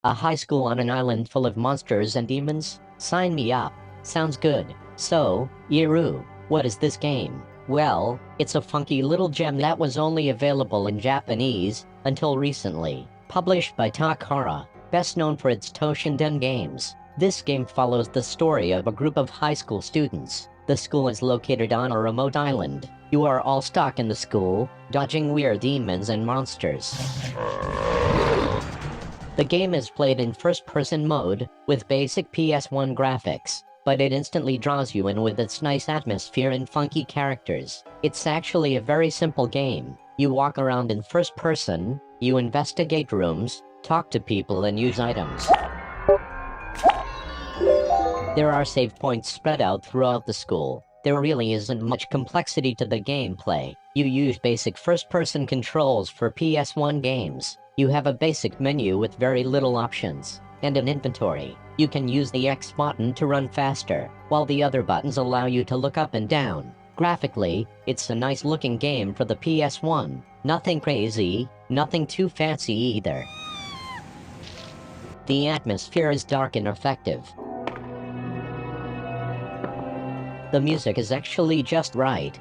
A high school on an island full of monsters and demons? Sign me up. Sounds good. So, IRU, what is this game? Well, it's a funky little gem that was only available in Japanese until recently. Published by Takara, best known for its Toshinden games. This game follows the story of a group of high school students. The school is located on a remote island. You are all stuck in the school, dodging weird demons and monsters. The game is played in first-person mode, with basic PS1 graphics, but it instantly draws you in with its nice atmosphere and funky characters. It's actually a very simple game. You walk around in first person, you investigate rooms, talk to people and use items. There are save points spread out throughout the school. There really isn't much complexity to the gameplay. You use basic first-person controls for PS1 games. You have a basic menu with very little options, and an inventory. You can use the X button to run faster, while the other buttons allow you to look up and down. Graphically, it's a nice-looking game for the PS1. Nothing crazy, nothing too fancy either. The atmosphere is dark and effective. The music is actually just right.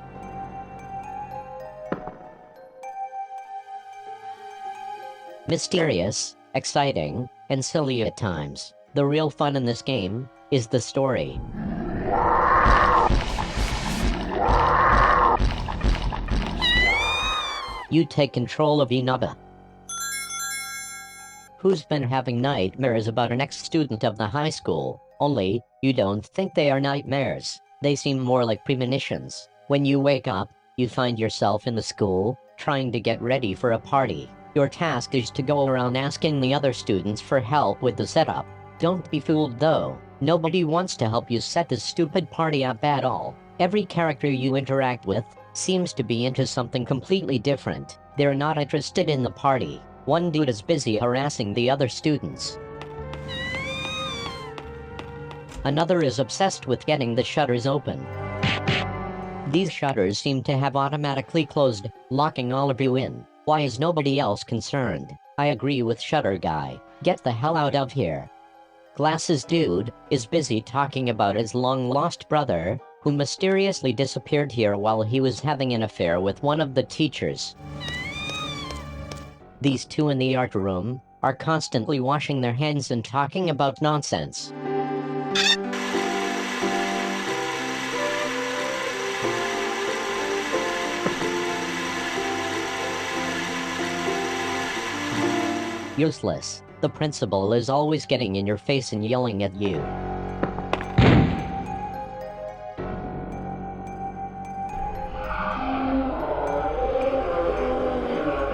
Mysterious, exciting, and silly at times. The real fun in this game is the story. You take control of Inaba, who's been having nightmares about an ex-student of the high school, only you don't think they are nightmares. They seem more like premonitions. When you wake up, you find yourself in the school, trying to get ready for a party. Your task is to go around asking the other students for help with the setup. Don't be fooled though. Nobody wants to help you set this stupid party up at all. Every character you interact with seems to be into something completely different. They're not interested in the party. One dude is busy harassing the other students. Another is obsessed with getting the shutters open. These shutters seem to have automatically closed, locking all of you in. Why is nobody else concerned? I agree with Shutter Guy. Get the hell out of here. Glasses Dude is busy talking about his long-lost brother, who mysteriously disappeared here while he was having an affair with one of the teachers. These two in the art room are constantly washing their hands and talking about nonsense. Useless. The principal is always getting in your face and yelling at you.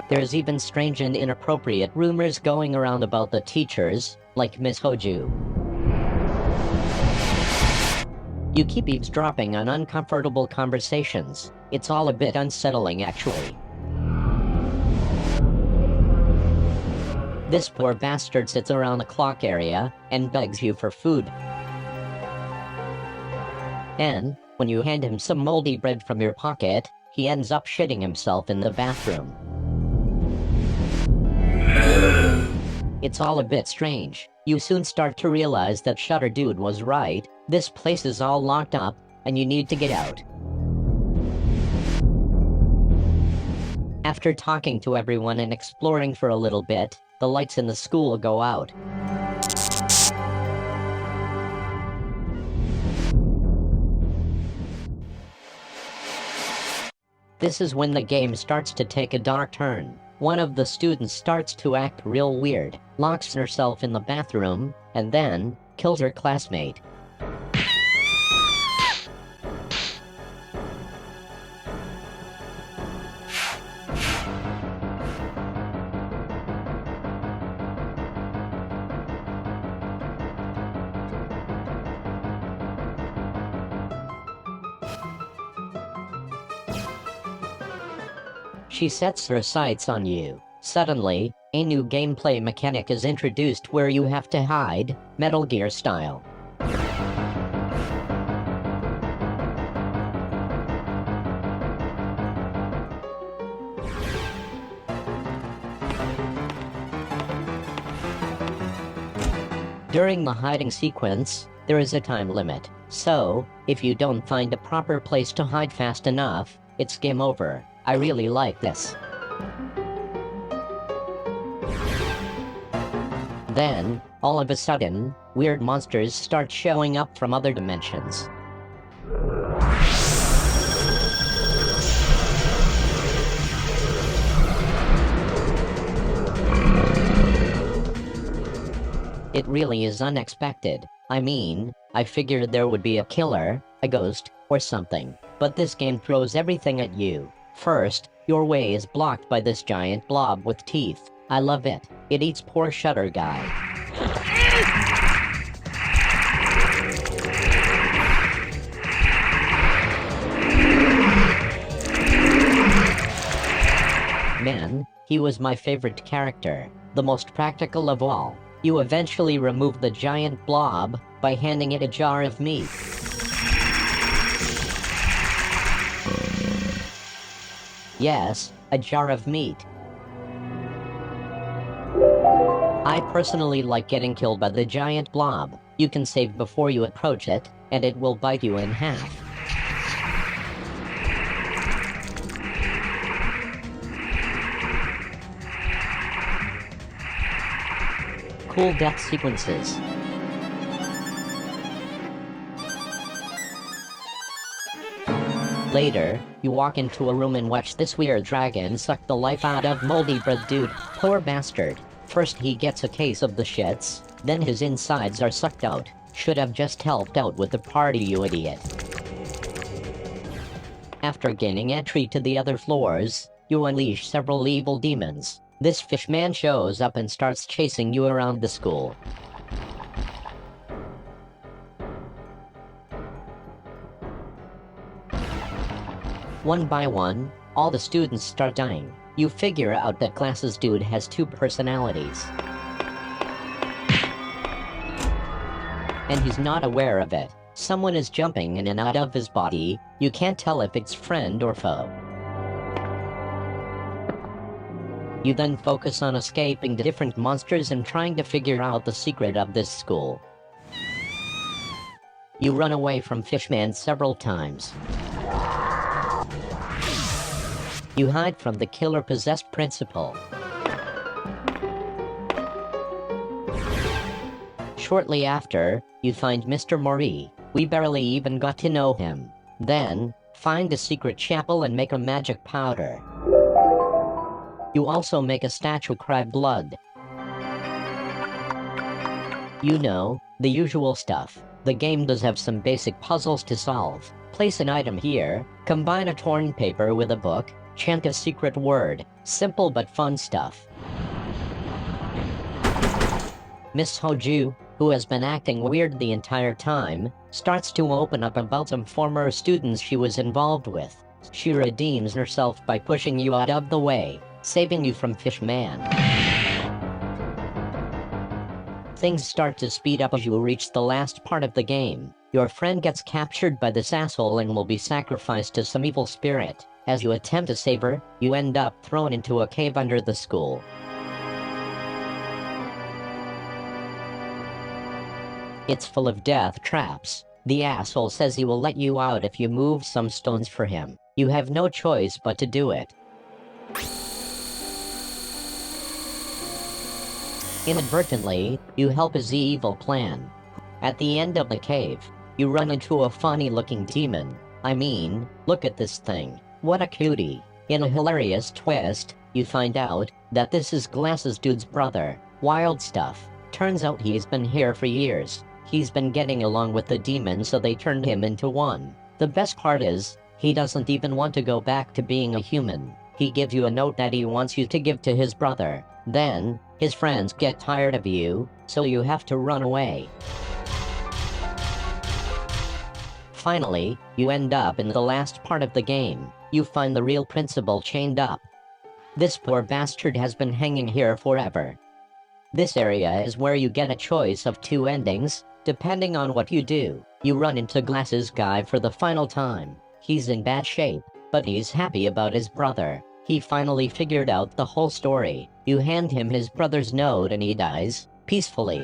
There's even strange and inappropriate rumors going around about the teachers, like Miss Hoju. You keep eavesdropping on uncomfortable conversations. It's all a bit unsettling actually. This poor bastard sits around the clock area and begs you for food. And, when you hand him some moldy bread from your pocket, he ends up shitting himself in the bathroom. It's all a bit strange. You soon start to realize that Shutter Dude was right. This place is all locked up, and you need to get out. After talking to everyone and exploring for a little bit, the lights in the school go out. This is when the game starts to take a dark turn. One of the students starts to act real weird, locks herself in the bathroom, and then kills her classmate. She sets her sights on you. Suddenly, a new gameplay mechanic is introduced where you have to hide, Metal Gear style. During the hiding sequence, there is a time limit, so if you don't find a proper place to hide fast enough, it's game over. I really like this. Then, all of a sudden, weird monsters start showing up from other dimensions. It really is unexpected. I mean, I figured there would be a killer, a ghost, or something, but this game throws everything at you. First, your way is blocked by this giant blob with teeth. I love it. It eats poor Shutter Guy. Man, he was my favorite character, the most practical of all. You eventually remove the giant blob by handing it a jar of meat. Yes, a jar of meat. I personally like getting killed by the giant blob. You can save before you approach it, and it will bite you in half. Cool death sequences. Later, you walk into a room and watch this weird dragon suck the life out of moldy bread dude. Poor bastard. First he gets a case of the shits, then his insides are sucked out. Should have just helped out with the party, you idiot. After gaining entry to the other floors, you unleash several evil demons. This fishman shows up and starts chasing you around the school. One by one, all the students start dying. You figure out that Glasses Dude has two personalities. And he's not aware of it. Someone is jumping in and out of his body. You can't tell if it's friend or foe. You then focus on escaping the different monsters and trying to figure out the secret of this school. You run away from Fishman several times. You hide from the killer-possessed principal. Shortly after, you find Mr. Mori. We barely even got to know him. Then, find a secret chapel and make a magic powder. You also make a statue cry blood. You know, the usual stuff. The game does have some basic puzzles to solve. Place an item here, combine a torn paper with a book, chant a secret word. Simple but fun stuff. Miss Hoju, who has been acting weird the entire time, starts to open up about some former students she was involved with. She redeems herself by pushing you out of the way, saving you from Fishman. Things start to speed up as you reach the last part of the game. Your friend gets captured by this asshole and will be sacrificed to some evil spirit. As you attempt to save her, you end up thrown into a cave under the school. It's full of death traps. The asshole says he will let you out if you move some stones for him. You have no choice but to do it. Inadvertently, you help his evil plan. At the end of the cave, you run into a funny-looking demon. I mean, look at this thing. What a cutie. In a hilarious twist, you find out that this is Glasses Dude's brother. Wild stuff. Turns out he's been here for years. He's been getting along with the demon, so they turned him into one. The best part is, he doesn't even want to go back to being a human. He gives you a note that he wants you to give to his brother. Then, his friends get tired of you, so you have to run away. Finally, you end up in the last part of the game. You find the real principal chained up. This poor bastard has been hanging here forever. This area is where you get a choice of two endings, depending on what you do. You run into Glasses Guy for the final time. He's in bad shape, but he's happy about his brother. He finally figured out the whole story. You hand him his brother's note and he dies, peacefully.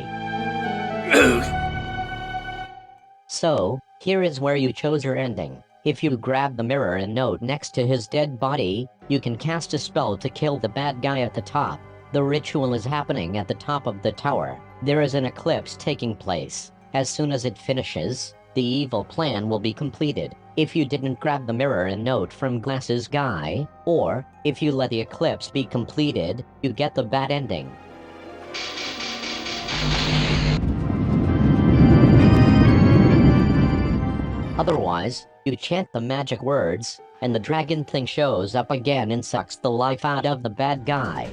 So, here is where you chose your ending. If you grab the mirror and note next to his dead body, you can cast a spell to kill the bad guy at the top. The ritual is happening at the top of the tower. There is an eclipse taking place. As soon as it finishes, the evil plan will be completed. If you didn't grab the mirror and note from Glasses Guy, or if you let the eclipse be completed, you get the bad ending. Otherwise, you chant the magic words, and the dragon thing shows up again and sucks the life out of the bad guy.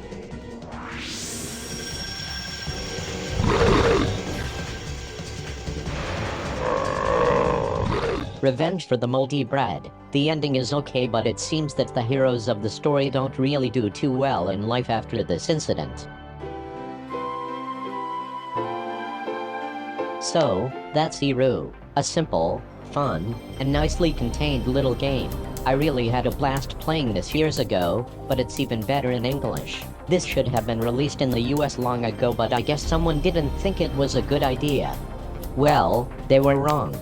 Revenge for the moldy bread. The ending is okay, but it seems that the heroes of the story don't really do too well in life after this incident. So, that's IRU, a simple, fun, and nicely contained little game. I really had a blast playing this years ago, but it's even better in English. This should have been released in the US long ago, but I guess someone didn't think it was a good idea. Well, they were wrong.